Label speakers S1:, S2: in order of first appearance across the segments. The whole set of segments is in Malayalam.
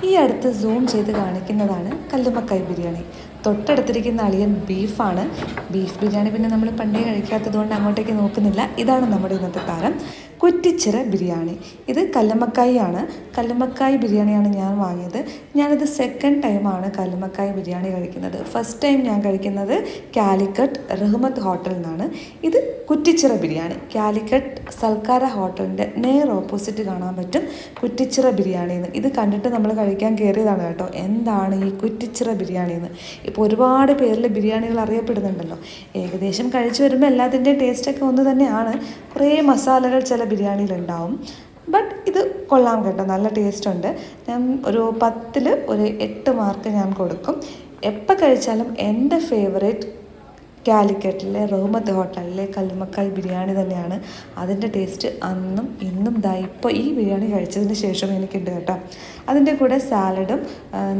S1: ഈ അടുത്ത് സൂം ചെയ്ത് കാണിക്കുന്നതാണ് കല്ലുമ്മക്കായ് ബിരിയാണി. തൊട്ടടുത്തിരിക്കുന്ന അളിയൻ ബീഫാണ്. ബീഫ് ബിരിയാണി പിന്നെ നമ്മൾ പണ്ടേ കഴിക്കാത്തത് കൊണ്ട് അങ്ങോട്ടേക്ക് നോക്കുന്നില്ല. ഇതാണ് നമ്മുടെ ഇന്നത്തെ താരം, കുറ്റിച്ചിറ ബിരിയാണി. ഇത് കല്ലുമ്മക്കായ് ആണ്. കല്ലുമ്മക്കായ് ബിരിയാണിയാണ് ഞാൻ വാങ്ങിയത്. ഞാനിത് സെക്കൻഡ് ടൈമാണ് കല്ലുമ്മക്കായ് ബിരിയാണി കഴിക്കുന്നത്. ഫസ്റ്റ് ടൈം ഞാൻ കഴിക്കുന്നത് കാലിക്കറ്റ് റഹ്മത്ത് ഹോട്ടലിൽ നിന്നാണ്. ഇത് കുറ്റിച്ചിറ ബിരിയാണി. കാലിക്കറ്റ് സൽക്കാര ഹോട്ടലിൻ്റെ നേർ ഓപ്പോസിറ്റ് കാണാൻ പറ്റും കുറ്റിച്ചിറ ബിരിയാണി എന്ന്. ഇത് കണ്ടിട്ട് നമ്മൾ കഴിക്കാൻ കയറിയതാണ് കേട്ടോ. എന്താണ് ഈ കുറ്റിച്ചിറ ബിരിയാണി എന്ന്. ഇപ്പോൾ ഒരുപാട് പേരിൽ ബിരിയാണികൾ അറിയപ്പെടുന്നുണ്ടല്ലോ. ഏകദേശം കഴിച്ചു വരുമ്പോൾ എല്ലാത്തിൻ്റെയും ടേസ്റ്റൊക്കെ ഒന്ന് തന്നെയാണ്. കുറേ മസാലകൾ ചില ബിരിയാണിയിലുണ്ടാവും. ബട്ട് ഇത് കൊള്ളാം കേട്ടോ, നല്ല ടേസ്റ്റ് ഉണ്ട്. ഞാൻ ഒരു 10ൽ ഒരു 8 മാർക്ക് ഞാൻ കൊടുക്കും. എപ്പോൾ കഴിച്ചാലും എൻ്റെ ഫേവറേറ്റ് കാലിക്കറ്റിലെ റഹ്മത്ത് ഹോട്ടലിലെ കല്ലുമ്മക്കായ് ബിരിയാണി തന്നെയാണ്. അതിൻ്റെ ടേസ്റ്റ് അന്നും ഇന്നും ഇപ്പോൾ ഈ ബിരിയാണി കഴിച്ചതിന് ശേഷം എനിക്കുണ്ട് കേട്ടോ. അതിൻ്റെ കൂടെ സാലഡും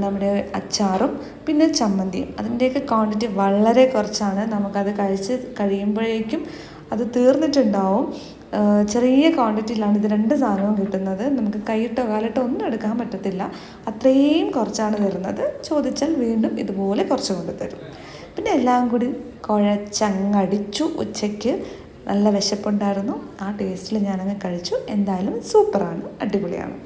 S1: നമ്മുടെ അച്ചാറും പിന്നെ ചമ്മന്തിയും. അതിൻ്റെയൊക്കെ ക്വാണ്ടിറ്റി വളരെ കുറച്ചാണ്. നമുക്കത് കഴിച്ച് കഴിയുമ്പോഴേക്കും അത് തീർന്നിട്ടുണ്ടാവും. ചെറിയ ക്വാണ്ടിറ്റിയിലാണ് ഇത് 2 സാധനവും കിട്ടുന്നത്. നമുക്ക് കൈയിട്ടോ കാലിട്ടോ ഒന്നും എടുക്കാൻ പറ്റത്തില്ല. അത്രയും കുറച്ചാണ് തരുന്നത്. ചോദിച്ചാൽ വീണ്ടും ഇതുപോലെ കുറച്ച് കൊണ്ട് തരും. പിന്നെ എല്ലാം കൂടി കുഴച്ചങ്ങടിച്ചു. ഉച്ചയ്ക്ക് നല്ല വിശപ്പുണ്ടായിരുന്നു. ആ ടേസ്റ്റിൽ ഞാനങ്ങ് കഴിച്ചു. എന്തായാലും സൂപ്പറാണ്, അടിപൊളിയാണ്.